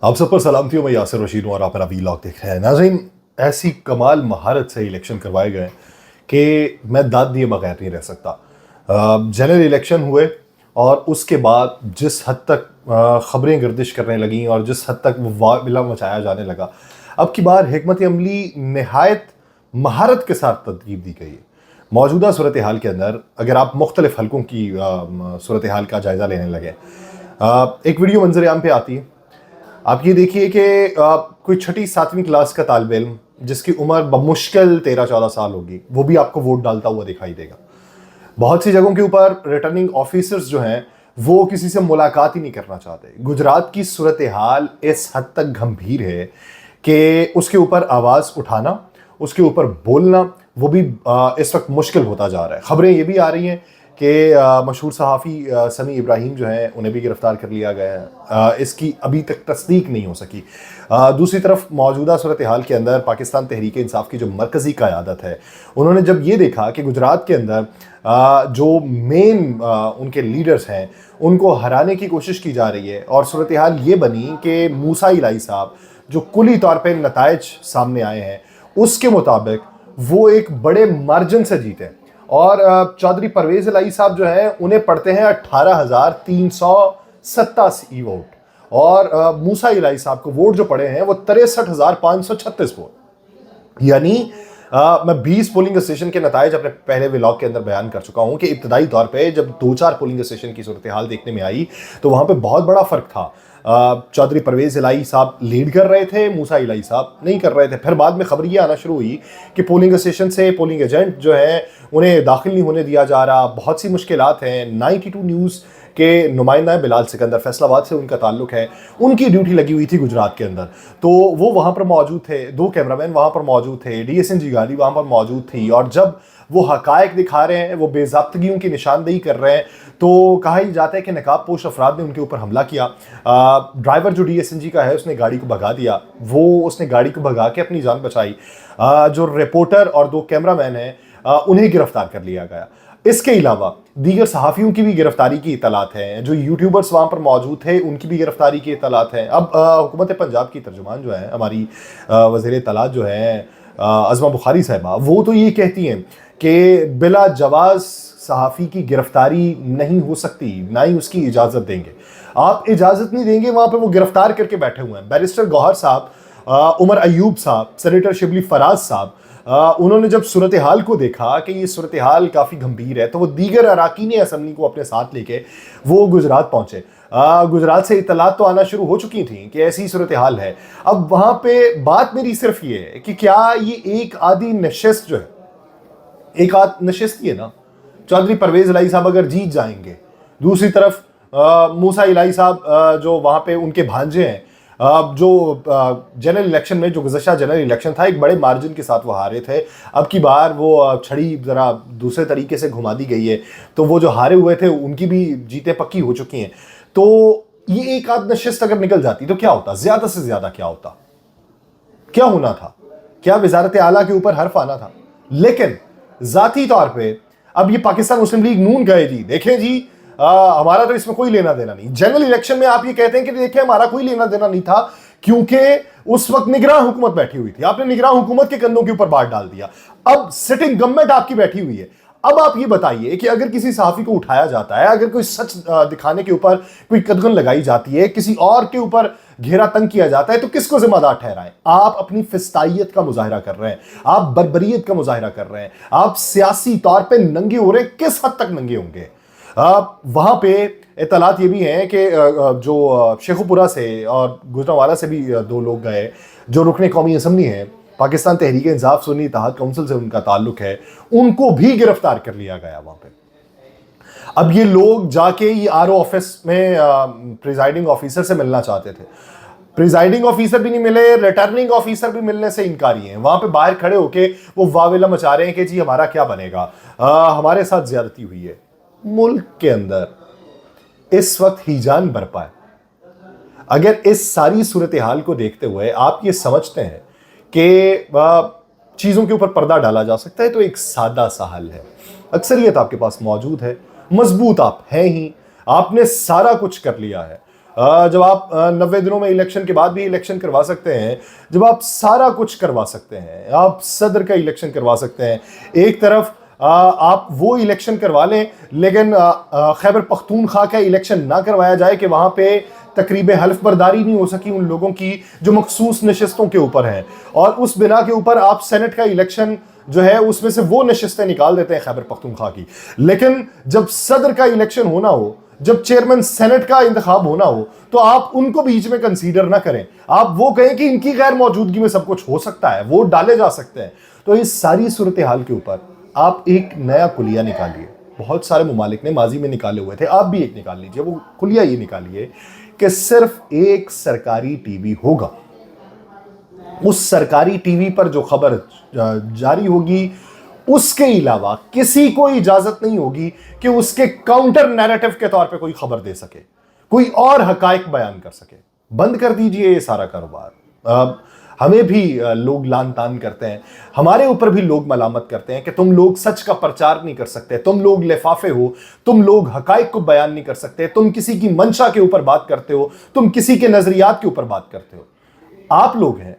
आप सब पर सलामती हो। मैं यासिर रशीद हूँ और आप मेरा वीलॉग देख रहे हैं। नाज़रीन, ऐसी कमाल महारत से इलेक्शन करवाए गए कि मैं दाद दिए बगैर नहीं रह सकता। जनरल इलेक्शन हुए और उसके बाद जिस हद तक खबरें गर्दिश करने लगीं और जिस हद तक वाबिला मचाया जाने लगा, अब की बार हिकमत अमली नहायत महारत के साथ तदबीर दी गई है। मौजूदा सूरत हाल के अंदर अगर आप मुख्तलिफ हलकों की सूरत हाल का जायज़ा लेने लगे, एक वीडियो मंजर आम पे आती है। आप ये देखिए कि कोई छठी सातवीं क्लास का तालिब इल्म जिसकी उम्र बमुश्किल 13-14 साल होगी, वो भी आपको वोट डालता हुआ दिखाई देगा। बहुत सी जगहों के ऊपर रिटर्निंग ऑफिसर्स जो हैं वो किसी से मुलाकात ही नहीं करना चाहते। गुजरात की सूरत हाल इस हद तक गंभीर है कि उसके ऊपर आवाज़ उठाना, उसके ऊपर बोलना, वो भी इस वक्त मुश्किल होता जा रहा है। खबरें ये भी आ रही हैं कि मशहूर सहाफ़ी समी इब्राहिम जो हैं उन्हें भी गिरफ़्तार कर लिया गया है। इसकी अभी तक तस्दीक नहीं हो सकी। दूसरी तरफ मौजूदा सूरत हाल के अंदर पाकिस्तान तहरीक इंसाफ की जो मरकज़ी क़यादत है, उन्होंने जब ये देखा कि गुजरात के अंदर जो मेन उनके लीडर्स हैं उनको हराने की कोशिश की जा रही है और सूरत हाल ये बनी कि मूसा इलाही साहब जो कुली तौर पर नताइज सामने आए हैं उसके मुताबिक वो एक बड़े मार्जिन से जीते और चौधरी परवेज इलाही साहब जो हैं उन्हें पड़ते हैं 18,387 वोट और मूसा इलाही साहब को वोट जो पड़े हैं वो 63,536 वोट। यानी मैं 20 पोलिंग स्टेशन के नताइज अपने पहले व्लॉग के अंदर बयान कर चुका हूं कि इब्तदाई तौर पे जब 2-4 पोलिंग स्टेशन की सूरत हाल देखने में आई तो वहां पे बहुत बड़ा फर्क था। चौधरी परवेज इलाही साहब लीड कर रहे थे, मूसा इलाही साहब नहीं कर रहे थे। फिर बाद में खबर ये आना शुरू हुई कि पोलिंग स्टेशन से पोलिंग एजेंट जो है उन्हें दाखिल नहीं होने दिया जा रहा। बहुत सी मुश्किलात हैं। 92 न्यूज़ के नुमाइंदा बिलाल सिकंदर, फैसलाबाद से उनका ताल्लुक है, उनकी ड्यूटी लगी हुई थी गुजरात के अंदर, तो वो वहाँ पर मौजूद थे। 2 कैमरामैन वहाँ पर मौजूद थे, DSNG गाड़ी वहाँ पर मौजूद थी और जब वो हकायक दिखा रहे हैं, वो बेज़ाब्तगियों की निशानदेही कर रहे हैं, तो कहा ही जाता है कि नकाब पोश अफराद ने उनके ऊपर हमला किया। ड्राइवर जो DSNG का है उसने गाड़ी को भगा दिया, उसने गाड़ी को भगा के अपनी जान बचाई। जो रिपोर्टर और 2 कैमरामैन हैं उन्हें गिरफ्तार कर लिया गया। इसके अलावा दीगर सहाफ़ियों की भी गिरफ्तारी की इतलात हैं, जो यूट्यूबर्स वहाँ पर मौजूद थे उनकी भी गिरफ्तारी की इतलात हैं। अब हुकूमत पंजाब की तर्जुमान जो है, हमारी वज़ीर इत्तलात जो है अज़मा बुखारी साहिबा, वो तो ये कहती हैं कि बिला जवाज़ सहाफ़ी की गिरफ्तारी नहीं हो सकती, ना ही उसकी इजाज़त देंगे। आप इजाज़त नहीं देंगे, वहाँ पर वो गिरफ्तार करके बैठे हुए हैं। बैरिस्टर गौहर साहब, उमर अयूब साहब, सेनेटर शिबली फराज साहब, उन्होंने जब सूरत हाल को देखा कि ये सूरत हाल काफ़ी गंभीर है तो वो दीगर अराकीन असम्बली को अपने साथ लेके वो गुजरात पहुंचे। गुजरात से इतलात तो आना शुरू हो चुकी थी कि ऐसी सूरत हाल है। अब वहाँ पे बात मेरी सिर्फ ये है कि क्या ये एक आधी नशिस्त जो है, एक आध नशिस्त ही है ना। चौधरी परवेज इलाही साहब अगर जीत जाएंगे, दूसरी तरफ मूसा इलाही साहब जो वहाँ पे उनके भांजे हैं, जो जनरल इलेक्शन में, जो गुज़श्ता जनरल इलेक्शन था, एक बड़े मार्जिन के साथ वो हारे थे। अब की बार वो छड़ी ज़रा दूसरे तरीके से घुमा दी गई है, तो वो जो हारे हुए थे उनकी भी जीतें पक्की हो चुकी हैं। तो ये एक आध नशिस्त अगर निकल जाती तो क्या होता, ज़्यादा से ज़्यादा क्या होता, क्या होना था, क्या वजारत आला के ऊपर हर्फ आना था। लेकिन ज़ाती तौर पर अब ये पाकिस्तान मुस्लिम लीग नून गए जी, देखें जी हमारा तो इसमें कोई लेना देना नहीं। जनरल इलेक्शन में आप ये कहते हैं कि देखिए हमारा कोई लेना देना नहीं था, क्योंकि उस वक्त निगरान हुकूमत बैठी हुई थी, आपने निगरान हुकूमत के कंधों के ऊपर बात डाल दिया। अब सिटिंग गवर्नमेंट आपकी बैठी हुई है। अब आप ये बताइए कि अगर किसी सहाफी को उठाया जाता है, अगर कोई सच दिखाने के ऊपर कोई कदगन लगाई जाती है, किसी और के ऊपर घेरा तंग किया जाता है, तो किसको जिम्मेदार ठहराएं? आप अपनी फिस्तायत का मुजाहरा कर रहे हैं, आप बर्बरियत का मुजाहरा कर रहे हैं, आप सियासी तौर पर नंगे हो रहे हैं। किस हद तक नंगे होंगे? वहाँ पे इतलात ये भी हैं कि जो शेखुपुरा से और गुजरांवाला से भी 2 लोग गए, जो रुकने कौमी असम्बली हैं, पाकिस्तान तहरीक इंसाफ सुन्नी इत्तेहाद काउंसिल से उनका ताल्लुक है, उनको भी गिरफ्तार कर लिया गया वहाँ पे। अब ये लोग जाके ये RO ऑफिस में प्रिजाइडिंग ऑफिसर से मिलना चाहते थे, प्रिजाइडिंग ऑफिसर भी नहीं मिले, रिटर्निंग ऑफिसर भी मिलने से इनकारी हैं। वहाँ पे बाहर खड़े होके वो वावेला मचा रहे हैं कि जी हमारा क्या बनेगा, हमारे साथ ज्यादती हुई है। मुल्क के अंदर इस वक्त हिजान बरपा है। अगर इस सारी सूरत हाल को देखते हुए आप ये समझते हैं कि चीज़ों के ऊपर पर्दा डाला जा सकता है, तो एक सादा सा हल है। अक्सरियत आपके पास मौजूद है, मजबूत आप हैं ही, आपने सारा कुछ कर लिया है। जब आप 90 दिनों में इलेक्शन के बाद भी इलेक्शन करवा सकते हैं, जब आप सारा कुछ करवा सकते हैं, आप सदर का इलेक्शन करवा सकते हैं, एक तरफ आप वो इलेक्शन करवा लें, लेकिन खैबर पख्तूनख्वा का इलेक्शन ना करवाया जाए कि वहां पे तकरीब हल्फ बर्दारी नहीं हो सकी उन लोगों की जो मखसूस नशिस्तों के ऊपर हैं, और उस बिना के ऊपर आप सेनेट का इलेक्शन जो है उसमें से वो नशिस्तें निकाल देते हैं खैबर पख्तूनख्वा की। लेकिन जब सदर का इलेक्शन होना हो, जब चेयरमैन सेनेट का इंतखाब होना हो, तो आप उनको बीच में कंसीडर ना करें, आप वो कहें कि इनकी गैर मौजूदगी में सब कुछ हो सकता है, वोट डाले जा सकते हैं। तो इस सारी सूरत हाल के ऊपर आप एक नया कुलिया निकालिए। बहुत सारे मुमालिक ने माजी में निकाले हुए थे, आप भी एक निकाल लीजिए। वो कुलिया ये निकालिए कि सिर्फ एक सरकारी टीवी होगा, उस सरकारी टीवी पर जो खबर जारी होगी उसके अलावा किसी को इजाजत नहीं होगी कि उसके काउंटर नैरेटिव के तौर पे कोई खबर दे सके, कोई और हकायक बयान कर सके। बंद कर दीजिए ये सारा कारोबार। हमें भी लोग लान तान करते हैं, हमारे ऊपर भी लोग मलामत करते हैं कि तुम लोग सच का प्रचार नहीं कर सकते, तुम लोग लिफाफे हो, तुम लोग हकायक को बयान नहीं कर सकते, तुम किसी की मंशा के ऊपर बात करते हो, तुम किसी के नजरियात के ऊपर बात करते हो। आप लोग हैं,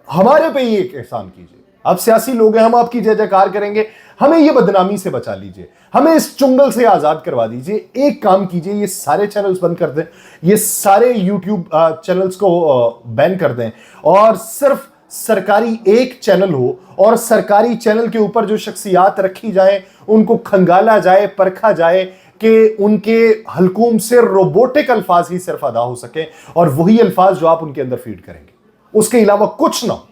हमारे पे ही एक एहसान कीजिए। आप सियासी लोग हैं, हम आपकी जय जयकार करेंगे, हमें ये बदनामी से बचा लीजिए, हमें इस चुंगल से आजाद करवा दीजिए। एक काम कीजिए, ये सारे चैनल्स बंद कर दें, ये सारे यूट्यूब चैनल्स को बैन कर दें, और सिर्फ सरकारी एक चैनल हो, और सरकारी चैनल के ऊपर जो शख्सियात रखी जाए उनको खंगाला जाए, परखा जाए कि उनके हलकूम से रोबोटिक अल्फाज ही सिर्फ अदा हो सके, और वही अल्फाज जो आप उनके अंदर फीड करेंगे, उसके अलावा कुछ ना।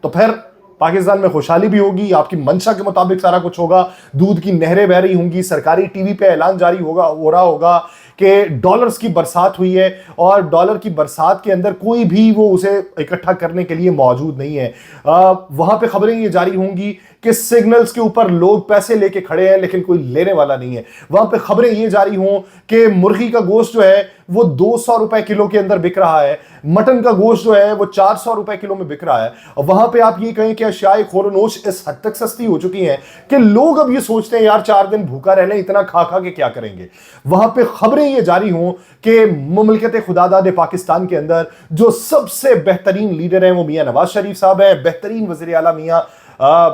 तो फिर पाकिस्तान में खुशहाली भी होगी, आपकी मंशा के मुताबिक सारा कुछ होगा, दूध की नहरें बह रही होंगी, सरकारी टीवी पे ऐलान जारी हो रहा होगा कि डॉलर्स की बरसात हुई है, और डॉलर की बरसात के अंदर कोई भी वो उसे इकट्ठा करने के लिए मौजूद नहीं है। वहां पे खबरें ये जारी होंगी कि सिग्नल्स के ऊपर लोग पैसे लेके खड़े हैं लेकिन कोई लेने वाला नहीं है। वहां पे खबरें ये जारी हों कि मुर्गी का गोश्त जो है वो 200 रुपए किलो के अंदर बिक रहा है, मटन का गोश्त जो है वो 400 रुपए किलो में बिक रहा है। और वहां पे आप ये कहें कि अशियाए खोरनोश इस हद तक सस्ती हो चुकी हैं कि लोग अब ये सोचते हैं यार 4 दिन भूखा रहना, इतना खा खा के क्या करेंगे। वहां पे खबरें ये जारी हों कि मुमलिकत खुदादाद पाकिस्तान के अंदर जो सबसे बेहतरीन लीडर हैं वो मियां नवाज शरीफ साहब है, बेहतरीन वज़ीर आला मियां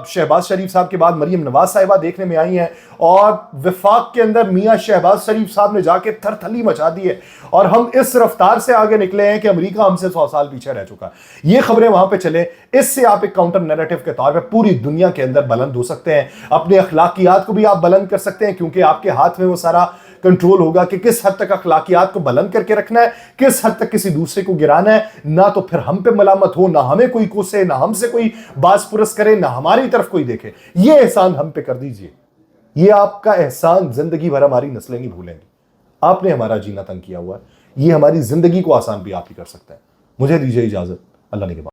शहबाज शरीफ साहब के बाद मरियम नवाज साहिबा देखने में आई हैं, और विफाक के अंदर मियां शहबाज शरीफ साहब ने जाके थरथली मचा दी है, और हम इस रफ्तार से आगे निकले हैं कि अमेरिका हमसे 100 साल पीछे रह चुका है। ये खबरें वहां पे चले, इससे आप एक काउंटर नैरेटिव के तौर पे पूरी दुनिया के अंदर बुलंद हो सकते हैं, अपने अखलाकियात को भी आप बुलंद कर सकते हैं, क्योंकि आपके हाथ में वो सारा कंट्रोल होगा कि किस हद तक अखलाकियात को बुलंद करके रखना है, किस हद तक किसी दूसरे को गिराना है। ना तो फिर हम पे मलामत हो, ना हमें कोई कोसे, ना हमसे कोई बास पुरस करे, ना हमारी तरफ कोई देखे। ये एहसान हम पे कर दीजिए, ये आपका एहसान जिंदगी भर हमारी नस्लें नहीं भूलेंगी। आपने हमारा जीना तंग किया हुआ है, ये हमारी जिंदगी को आसान भी आप ही कर सकते हैं। मुझे दीजिए इजाजत, अल्लाह ने के बाद।